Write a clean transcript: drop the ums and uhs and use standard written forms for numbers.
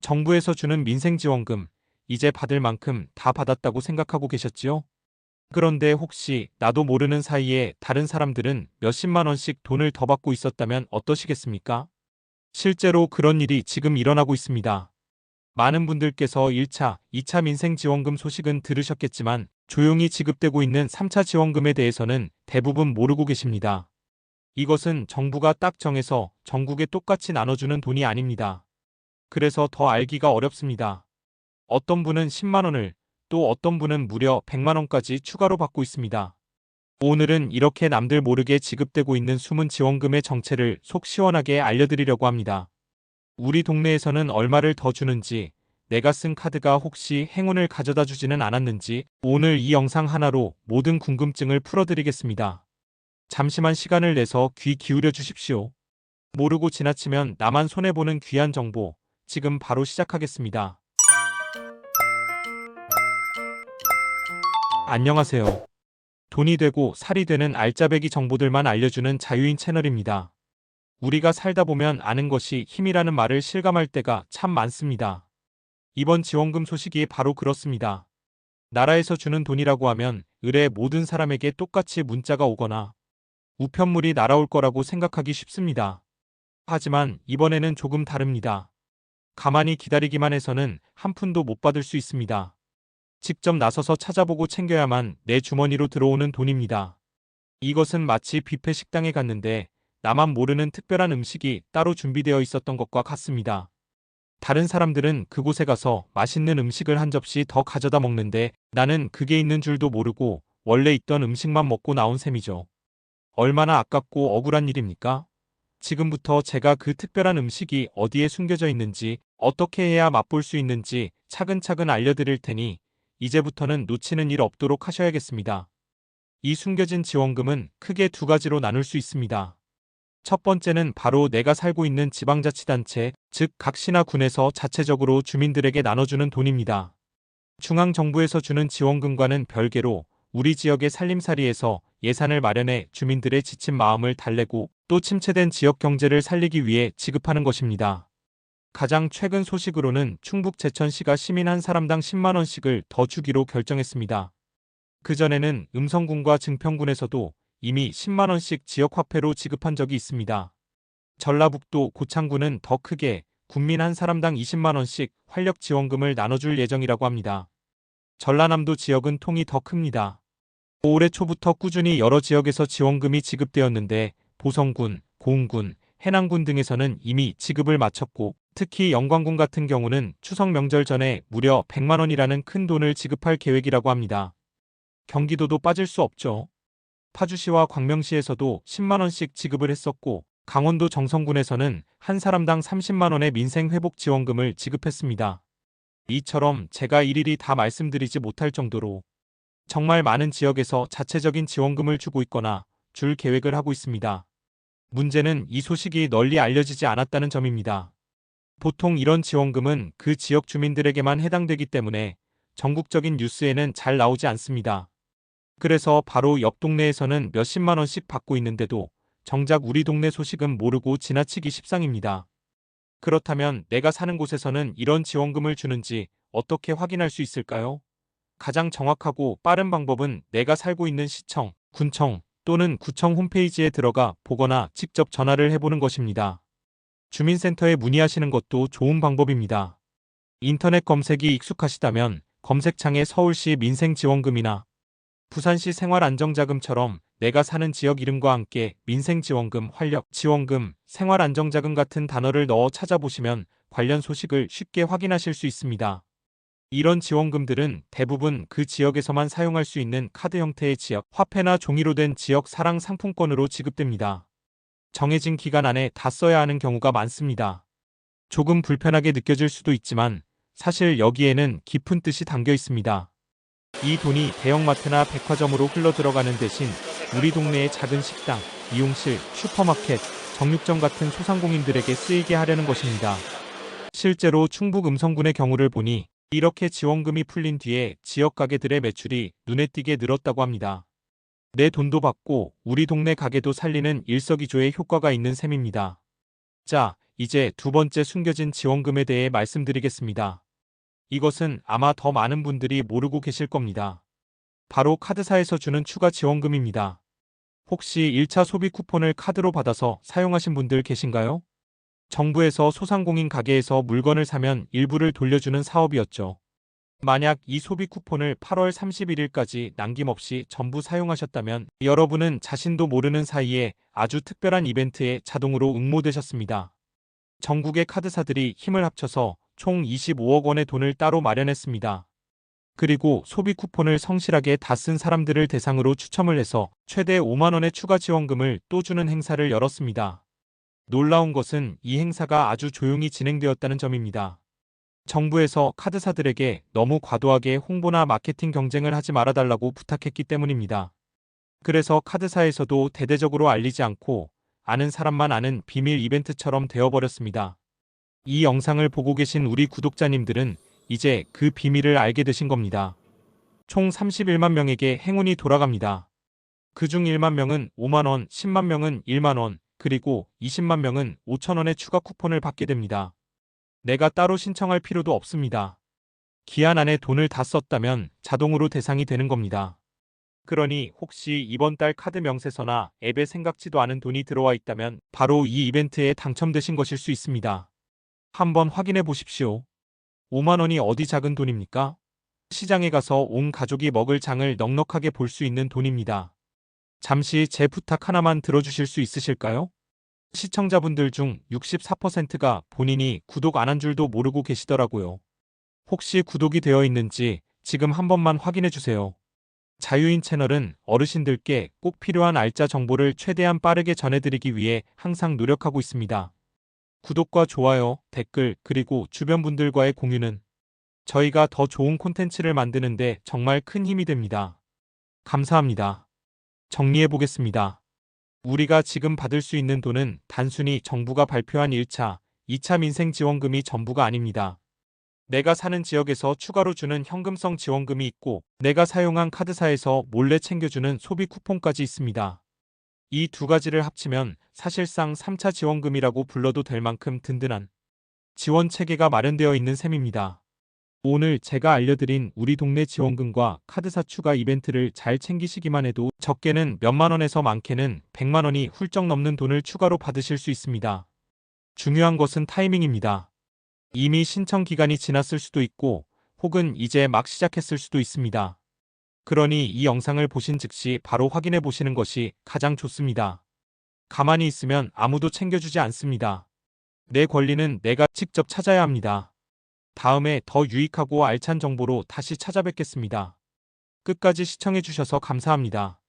정부에서 주는 민생지원금, 이제 받을 만큼 다 받았다고 생각하고 계셨지요? 그런데 혹시 나도 모르는 사이에 다른 사람들은 몇십만 원씩 돈을 더 받고 있었다면 어떠시겠습니까? 실제로 그런 일이 지금 일어나고 있습니다. 많은 분들께서 1차, 2차 민생지원금 소식은 들으셨겠지만 조용히 지급되고 있는 3차 지원금에 대해서는 대부분 모르고 계십니다. 이것은 정부가 딱 정해서 전국에 똑같이 나눠주는 돈이 아닙니다. 그래서 더 알기가 어렵습니다. 어떤 분은 10만 원을, 또 어떤 분은 무려 100만 원까지 추가로 받고 있습니다. 오늘은 이렇게 남들 모르게 지급되고 있는 숨은 지원금의 정체를 속 시원하게 알려드리려고 합니다. 우리 동네에서는 얼마를 더 주는지, 내가 쓴 카드가 혹시 행운을 가져다 주지는 않았는지 오늘 이 영상 하나로 모든 궁금증을 풀어드리겠습니다. 잠시만 시간을 내서 귀 기울여 주십시오. 모르고 지나치면 나만 손해보는 귀한 정보, 지금 바로 시작하겠습니다. 안녕하세요. 돈이 되고 살이 되는 알짜배기 정보들만 알려주는 자유인 채널입니다. 우리가 살다 보면 아는 것이 힘이라는 말을 실감할 때가 참 많습니다. 이번 지원금 소식이 바로 그렇습니다. 나라에서 주는 돈이라고 하면 을의 모든 사람에게 똑같이 문자가 오거나 우편물이 날아올 거라고 생각하기 쉽습니다. 하지만 이번에는 조금 다릅니다. 가만히 기다리기만 해서는 한 푼도 못 받을 수 있습니다. 직접 나서서 찾아보고 챙겨야만 내 주머니로 들어오는 돈입니다. 이것은 마치 뷔페 식당에 갔는데 나만 모르는 특별한 음식이 따로 준비되어 있었던 것과 같습니다. 다른 사람들은 그곳에 가서 맛있는 음식을 한 접시 더 가져다 먹는데 나는 그게 있는 줄도 모르고 원래 있던 음식만 먹고 나온 셈이죠. 얼마나 아깝고 억울한 일입니까? 지금부터 제가 그 특별한 음식이 어디에 숨겨져 있는지, 어떻게 해야 맛볼 수 있는지 차근차근 알려드릴 테니 이제부터는 놓치는 일 없도록 하셔야겠습니다. 이 숨겨진 지원금은 크게 두 가지로 나눌 수 있습니다. 첫 번째는 바로 내가 살고 있는 지방자치단체, 즉 각 시나 군에서 자체적으로 주민들에게 나눠주는 돈입니다. 중앙정부에서 주는 지원금과는 별개로 우리 지역의 살림살이에서 예산을 마련해 주민들의 지친 마음을 달래고 또 침체된 지역 경제를 살리기 위해 지급하는 것입니다. 가장 최근 소식으로는 충북 제천시가 시민 한 사람당 10만 원씩을 더 주기로 결정했습니다. 그전에는 음성군과 증평군에서도 이미 10만 원씩 지역화폐로 지급한 적이 있습니다. 전라북도 고창군은 더 크게 군민 한 사람당 20만 원씩 활력 지원금을 나눠줄 예정이라고 합니다. 전라남도 지역은 통이 더 큽니다. 올해 초부터 꾸준히 여러 지역에서 지원금이 지급되었는데 보성군, 고흥군, 해남군 등에서는 이미 지급을 마쳤고 특히 영광군 같은 경우는 추석 명절 전에 무려 100만 원이라는 큰 돈을 지급할 계획이라고 합니다. 경기도도 빠질 수 없죠. 파주시와 광명시에서도 10만 원씩 지급을 했었고 강원도 정선군에서는 한 사람당 30만 원의 민생회복 지원금을 지급했습니다. 이처럼 제가 일일이 다 말씀드리지 못할 정도로 정말 많은 지역에서 자체적인 지원금을 주고 있거나 줄 계획을 하고 있습니다. 문제는 이 소식이 널리 알려지지 않았다는 점입니다. 보통 이런 지원금은 그 지역 주민들에게만 해당되기 때문에 전국적인 뉴스에는 잘 나오지 않습니다. 그래서 바로 옆 동네에서는 몇십만 원씩 받고 있는데도 정작 우리 동네 소식은 모르고 지나치기 십상입니다. 그렇다면 내가 사는 곳에서는 이런 지원금을 주는지 어떻게 확인할 수 있을까요? 가장 정확하고 빠른 방법은 내가 살고 있는 시청, 군청 또는 구청 홈페이지에 들어가 보거나 직접 전화를 해보는 것입니다. 주민센터에 문의하시는 것도 좋은 방법입니다. 인터넷 검색이 익숙하시다면 검색창에 서울시 민생지원금이나 부산시 생활안정자금처럼 내가 사는 지역 이름과 함께 민생지원금, 활력지원금, 생활안정자금 같은 단어를 넣어 찾아보시면 관련 소식을 쉽게 확인하실 수 있습니다. 이런 지원금들은 대부분 그 지역에서만 사용할 수 있는 카드 형태의 지역 화폐나 종이로 된 지역 사랑 상품권으로 지급됩니다. 정해진 기간 안에 다 써야 하는 경우가 많습니다. 조금 불편하게 느껴질 수도 있지만 사실 여기에는 깊은 뜻이 담겨 있습니다. 이 돈이 대형마트나 백화점으로 흘러들어가는 대신 우리 동네의 작은 식당, 미용실, 슈퍼마켓, 정육점 같은 소상공인들에게 쓰이게 하려는 것입니다. 실제로 충북 음성군의 경우를 보니 이렇게 지원금이 풀린 뒤에 지역 가게들의 매출이 눈에 띄게 늘었다고 합니다. 내 돈도 받고 우리 동네 가게도 살리는 일석이조의 효과가 있는 셈입니다. 자, 이제 두 번째 숨겨진 지원금에 대해 말씀드리겠습니다. 이것은 아마 더 많은 분들이 모르고 계실 겁니다. 바로 카드사에서 주는 추가 지원금입니다. 혹시 1차 소비 쿠폰을 카드로 받아서 사용하신 분들 계신가요? 정부에서 소상공인 가게에서 물건을 사면 일부를 돌려주는 사업이었죠. 만약 이 소비 쿠폰을 8월 31일까지 남김없이 전부 사용하셨다면 여러분은 자신도 모르는 사이에 아주 특별한 이벤트에 자동으로 응모되셨습니다. 전국의 카드사들이 힘을 합쳐서 총 25억 원의 돈을 따로 마련했습니다. 그리고 소비 쿠폰을 성실하게 다 쓴 사람들을 대상으로 추첨을 해서 최대 5만 원의 추가 지원금을 또 주는 행사를 열었습니다. 놀라운 것은 이 행사가 아주 조용히 진행되었다는 점입니다. 정부에서 카드사들에게 너무 과도하게 홍보나 마케팅 경쟁을 하지 말아달라고 부탁했기 때문입니다. 그래서 카드사에서도 대대적으로 알리지 않고 아는 사람만 아는 비밀 이벤트처럼 되어버렸습니다. 이 영상을 보고 계신 우리 구독자님들은 이제 그 비밀을 알게 되신 겁니다. 총 31만 명에게 행운이 돌아갑니다. 그중 1만 명은 5만 원, 10만 명은 1만 원, 그리고 20만 명은 5천 원의 추가 쿠폰을 받게 됩니다. 내가 따로 신청할 필요도 없습니다. 기한 안에 돈을 다 썼다면 자동으로 대상이 되는 겁니다. 그러니 혹시 이번 달 카드 명세서나 앱에 생각지도 않은 돈이 들어와 있다면 바로 이 이벤트에 당첨되신 것일 수 있습니다. 한번 확인해 보십시오. 5만 원이 어디 작은 돈입니까? 시장에 가서 온 가족이 먹을 장을 넉넉하게 볼 수 있는 돈입니다. 잠시 제 부탁 하나만 들어주실 수 있으실까요? 시청자분들 중 64%가 본인이 구독 안 한 줄도 모르고 계시더라고요. 혹시 구독이 되어 있는지 지금 한 번만 확인해 주세요. 자유인 채널은 어르신들께 꼭 필요한 알짜 정보를 최대한 빠르게 전해드리기 위해 항상 노력하고 있습니다. 구독과 좋아요, 댓글, 그리고 주변 분들과의 공유는 저희가 더 좋은 콘텐츠를 만드는데 정말 큰 힘이 됩니다. 감사합니다. 정리해 보겠습니다. 우리가 지금 받을 수 있는 돈은 단순히 정부가 발표한 1차, 2차 민생지원금이 전부가 아닙니다. 내가 사는 지역에서 추가로 주는 현금성 지원금이 있고 내가 사용한 카드사에서 몰래 챙겨주는 소비 쿠폰까지 있습니다. 이 두 가지를 합치면 사실상 3차 지원금이라고 불러도 될 만큼 든든한 지원 체계가 마련되어 있는 셈입니다. 오늘 제가 알려드린 우리 동네 지원금과 카드사 추가 이벤트를 잘 챙기시기만 해도 적게는 몇만 원에서 많게는 100만 원이 훌쩍 넘는 돈을 추가로 받으실 수 있습니다. 중요한 것은 타이밍입니다. 이미 신청 기간이 지났을 수도 있고 혹은 이제 막 시작했을 수도 있습니다. 그러니 이 영상을 보신 즉시 바로 확인해 보시는 것이 가장 좋습니다. 가만히 있으면 아무도 챙겨주지 않습니다. 내 권리는 내가 직접 찾아야 합니다. 다음에 더 유익하고 알찬 정보로 다시 찾아뵙겠습니다. 끝까지 시청해 주셔서 감사합니다.